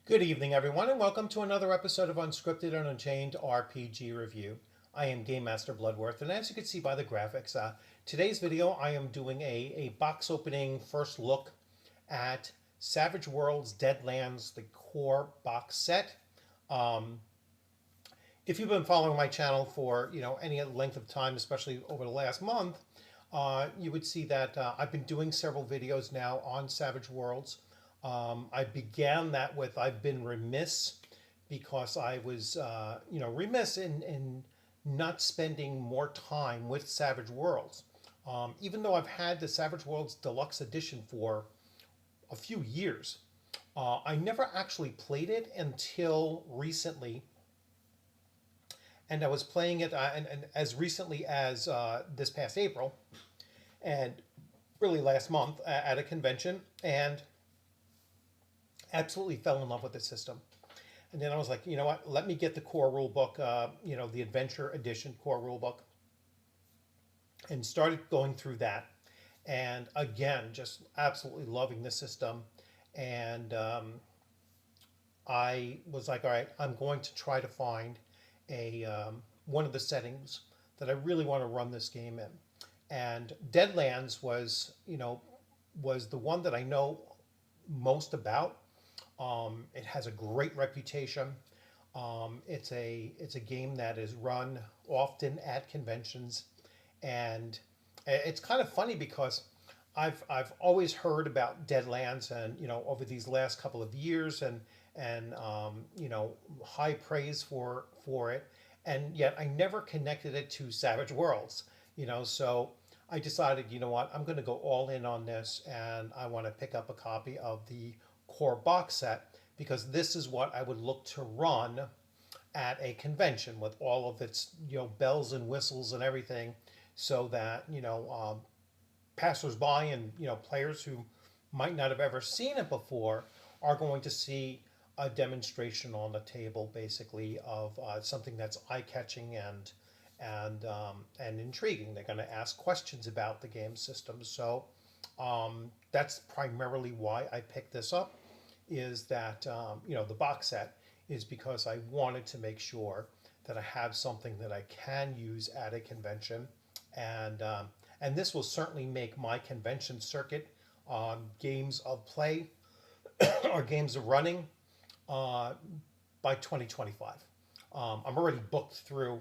Good evening, everyone, and welcome to another episode of Unscripted and Unchained RPG Review. I am Game Master Bloodworth, and as you can see by the graphics, today's video I am doing a box opening first look at Savage Worlds Deadlands, the core box set. If you've been following my channel for any length of time, especially over the last month, you would see that I've been doing several videos now on Savage Worlds. I began that with I've been remiss because I was remiss in not spending more time with Savage Worlds. Even though I've had the Savage Worlds Deluxe Edition for a few years, I never actually played it until recently. And I was playing it and as recently as this past April and really last month at a convention, and absolutely fell in love with the system. And then I was like, you know what, let me get the core rulebook, the Adventure Edition core rulebook, and started going through that. And again, just absolutely loving the system. And I was like, all right, I'm going to try to find one of the settings that I really want to run this game in. And Deadlands was the one that I know most about. It has a great reputation. It's a game that is run often at conventions, and it's kind of funny because I've always heard about Deadlands, and over these last couple of years, and high praise for it, and yet I never connected it to Savage Worlds. So I decided, you know what, I'm going to go all in on this, and I want to pick up a copy of the core box set because this is what I would look to run at a convention with all of its bells and whistles and everything, so that passersby and players who might not have ever seen it before are going to see a demonstration on the table, basically, of something that's eye-catching and intriguing. They're going to ask questions about the game system. So that's primarily why I picked this up, is that the box set is because I wanted to make sure that I have something that I can use at a convention, and this will certainly make my convention circuit games of play or games of running by 2025. I'm already booked through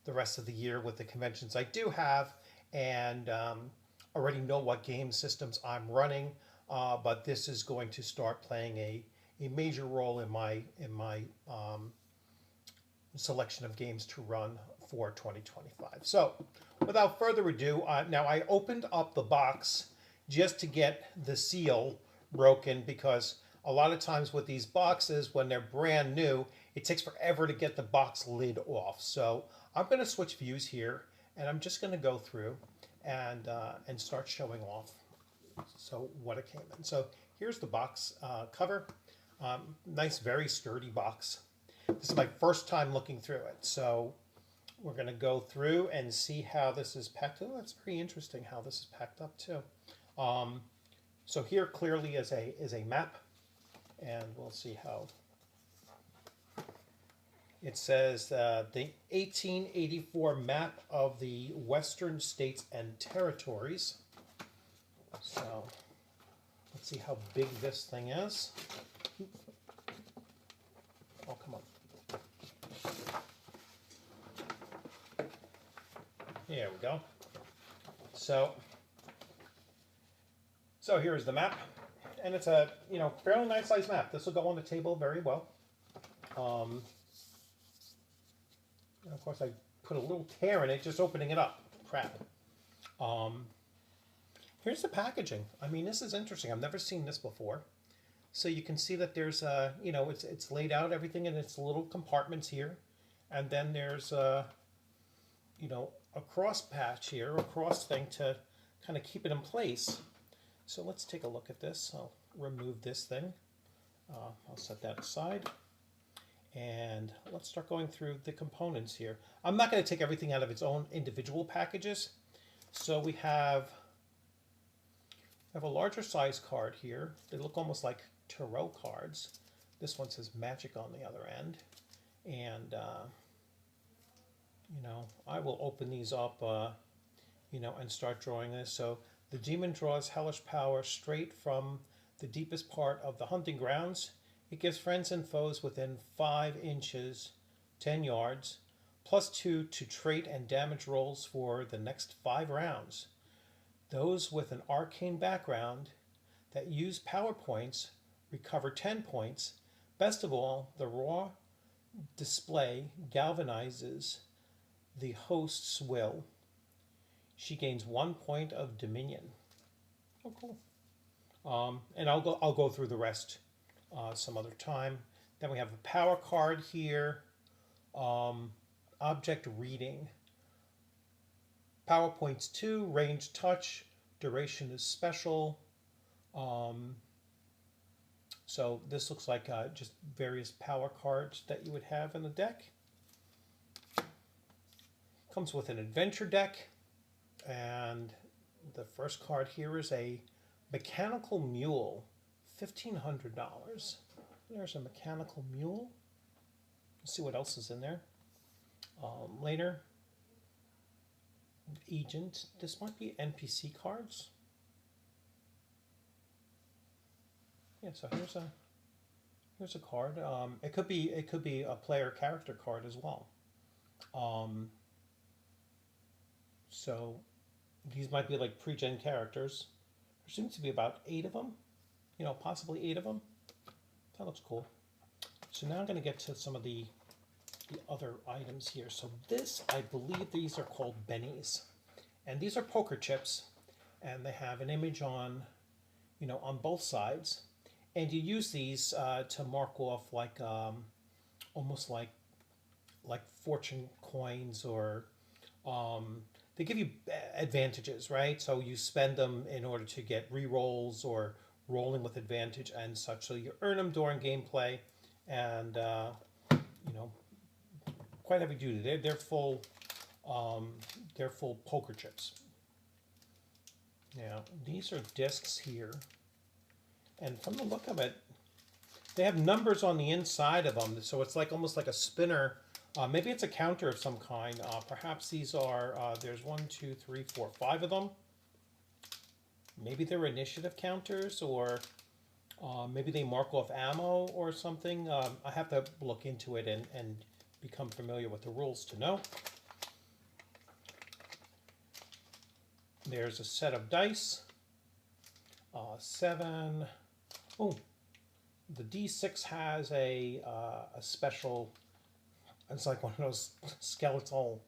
the rest of the year with the conventions I do have, and already know what game systems I'm running. But this is going to start playing a major role in my selection of games to run for 2025. So, without further ado, now I opened up the box just to get the seal broken, because a lot of times with these boxes, when they're brand new, it takes forever to get the box lid off. So I'm going to switch views here, and I'm just going to go through and start showing off what it came in. So here's the box cover. Nice, very sturdy box. This is my first time looking through it, so we're going to go through and see how this is packed. Oh, that's pretty interesting how this is packed up too. So here clearly is a map, and we'll see how it says the 1884 map of the Western States and Territories. So let's see how big this thing is. Oh, come on. There we go. So here's the map, and it's a fairly nice size map. This will go on the table very well. And of course, I put a little tear in it just opening it up. Crap. Here's the packaging. I mean, this is interesting. I've never seen this before. So you can see that there's it's laid out everything in its little compartments here, and then there's a cross patch here, a cross thing to kind of keep it in place. So let's take a look at this. I'll remove this thing. I'll set that aside. And let's start going through the components here. I'm not going to take everything out of its own individual packages. So we have a larger size card here. They look almost like tarot cards. This one says magic on the other end. And, you know, I will open these up, you know, and start drawing this. So the demon draws hellish power straight from the deepest part of the hunting grounds. It gives friends and foes within 5 inches, 10 yards, +2 to trait and damage rolls for the next 5 rounds. Those with an arcane background that use power points recover 10 points. Best of all, the raw display galvanizes the host's will. She gains 1 point of dominion. Oh, cool. And I'll go through the rest some other time. Then we have a power card here. Object reading. Power points 2, range touch, duration is special. So this looks like just various power cards that you would have in the deck. Comes with an adventure deck, and the first card here is a mechanical mule, $1,500. There's a mechanical mule. Let's see what else is in there. Later, agent. This might be NPC cards. Yeah, so here's a card. It could be a player character card as well. So these might be like pre-gen characters. There seems to be about 8 of them. You know, possibly 8 of them. That looks cool. So now I'm going to get to some of the other items here. So this, I believe these are called bennies. And these are poker chips. And they have an image on, you know, on both sides. And you use these to mark off like almost like fortune coins, or they give you advantages, right? So you spend them in order to get re-rolls or rolling with advantage and such. So you earn them during gameplay, and you know, quite heavy duty. They're full poker chips. Now these are discs here. And from the look of it, they have numbers on the inside of them, so it's like almost like a spinner. Maybe it's a counter of some kind. Perhaps these are, there's 1, 2, 3, 4, 5 of them. Maybe they're initiative counters, or maybe they mark off ammo or something. I have to look into it and become familiar with the rules to know. There's a set of dice. 7. Oh, the D6 has a special, it's like one of those skeletal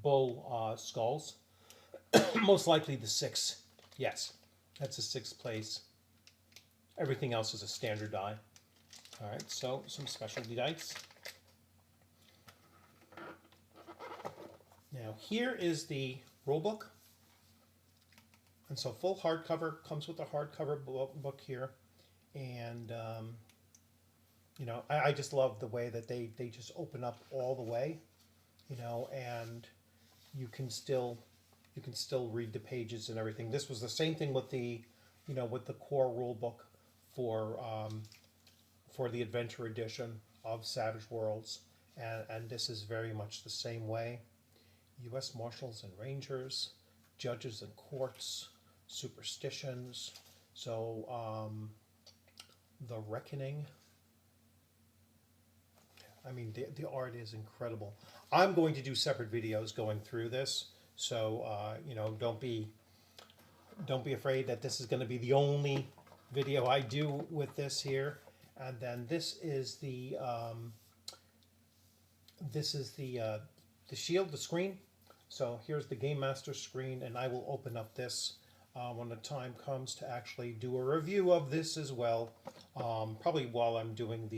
bull skulls. Most likely the 6. Yes, that's a 6th place. Everything else is a standard die. All right, so some specialty dice. Now here is the rule book. And so full hardcover, comes with a hardcover book here. And, you know, I just love the way that they just open up all the way, you know, and you can still read the pages and everything. This was the same thing with the, you know, with the core rule book for the Adventure Edition of Savage Worlds. And this is very much the same way. U.S. Marshals and Rangers, Judges and Courts, Superstitions. So The Reckoning. I mean, the art is incredible. I'm going to do separate videos going through this, so you know, don't be afraid that this is going to be the only video I do with this here. And then this is the shield, the screen. So here's the Game Master screen, and I will open up this when the time comes to actually do a review of this as well. Probably while I'm doing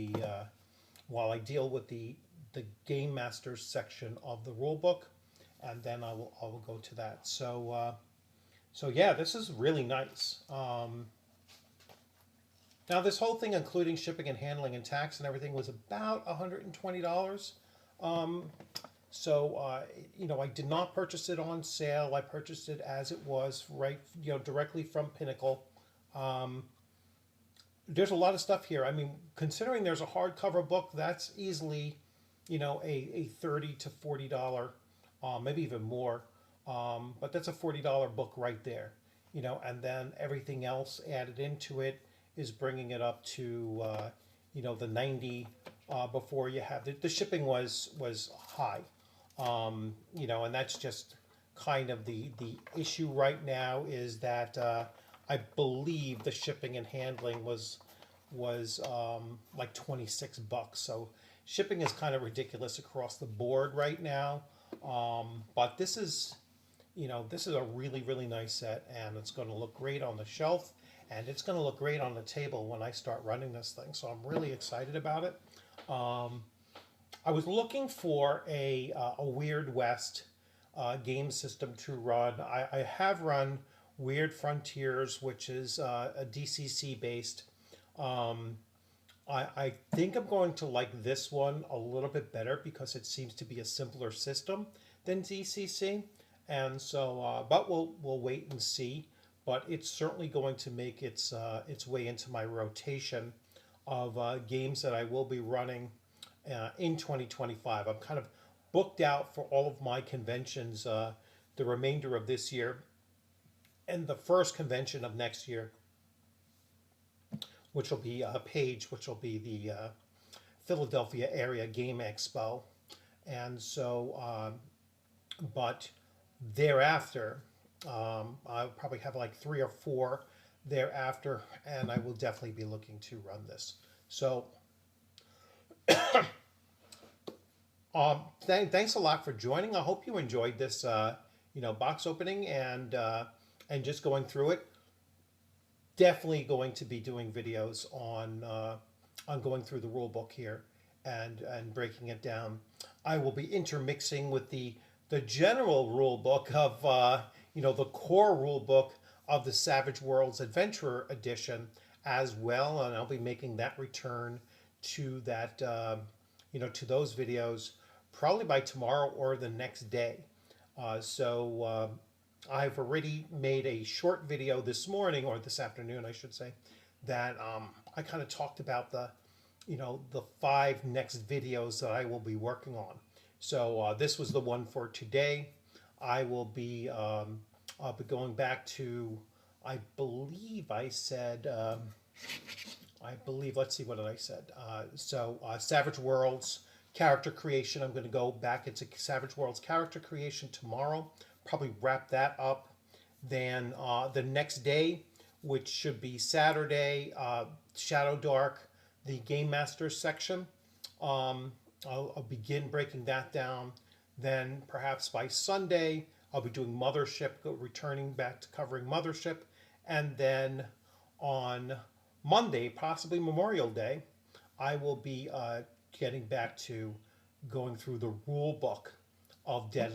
while I deal with the Game Master section of the rule book, and then I will go to that. So so yeah, this is really nice. Now this whole thing, including shipping and handling and tax and everything, was about $120. So, you know, I did not purchase it on sale. I purchased it as it was, right, you know, directly from Pinnacle. there's a lot of stuff here. I mean, considering there's a hardcover book, that's easily, a $30 to $40, maybe even more. But that's a $40 book right there, and then everything else added into it is bringing it up to, the 90. Before you have the shipping was high, and that's just kind of the issue right now is that I believe the shipping and handling was like $26. So shipping is kind of ridiculous across the board right now. But this is a really, really nice set, and it's going to look great on the shelf, and it's going to look great on the table when I start running this thing. So I'm really excited about it. I was looking for a Weird West game system to run. I have run Weird Frontiers, which is a DCC based. I think I'm going to like this one a little bit better because it seems to be a simpler system than DCC, and so but we'll wait and see. But it's certainly going to make its way into my rotation of games that I will be running in 2025. I'm kind of booked out for all of my conventions the remainder of this year and the first convention of next year, which will be Page, which will be the Philadelphia Area Game Expo. And so, but thereafter, I'll probably have like 3 or 4 thereafter, and I will definitely be looking to run this. So, thanks a lot for joining. I hope you enjoyed this, box opening and just going through it. Definitely going to be doing videos on going through the rule book here and breaking it down. I will be intermixing with the general rule book of the core rule book of the Savage Worlds Adventurer Edition as well, and I'll be making that return to that to those videos probably by tomorrow or the next day. So I've already made a short video this morning, or this afternoon, I should say, that I kind of talked about the 5 next videos that I will be working on. So this was the one for today. I'll be going back to, I believe I said, let's see, what did I said? Savage Worlds character creation. I'm going to go back into Savage Worlds character creation tomorrow. Probably wrap that up. Then the next day, which should be Saturday, Shadow Dark, the Game Master section. I'll begin breaking that down. Then perhaps by Sunday, I'll be doing Mothership, returning back to covering Mothership. And then on Monday, possibly Memorial Day, I will be getting back to going through the rule book of Deadlands.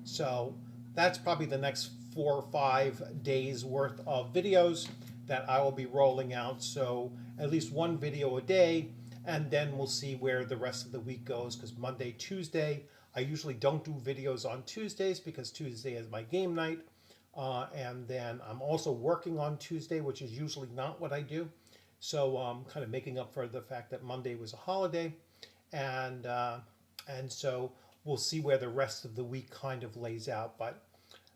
So that's probably the next 4 or 5 days worth of videos that I will be rolling out. So at least one video a day, and then we'll see where the rest of the week goes, because Monday, Tuesday, I usually don't do videos on Tuesdays because Tuesday is my game night. And then I'm also working on Tuesday, which is usually not what I do. So I'm kind of making up for the fact that Monday was a holiday. And so we'll see where the rest of the week kind of lays out. But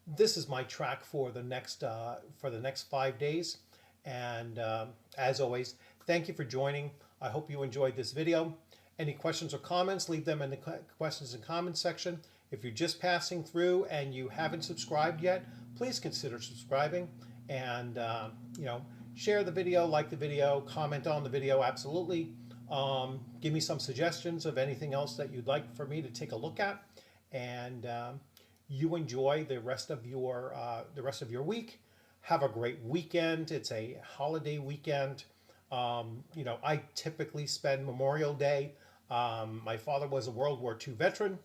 this is my track for the next 5 days. And as always, thank you for joining. I hope you enjoyed this video. Any questions or comments, leave them in the questions and comments section. If you're just passing through and you haven't subscribed yet, please consider subscribing, and share the video, like the video, comment on the video, absolutely. Give me some suggestions of anything else that you'd like for me to take a look at, and you enjoy the rest of your week. Have a great weekend. It's a holiday weekend. I typically spend Memorial Day. My father was a World War II veteran,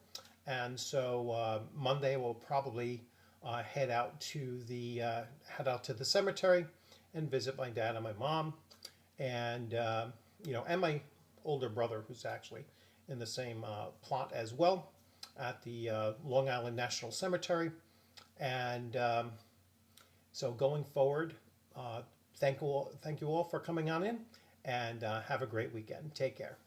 and so Monday we'll probably head out to the cemetery and visit my dad and my mom, and and my older brother, who's actually in the same plot as well at the Long Island National Cemetery. And so going forward, thank you all for coming on in, and have a great weekend. Take care.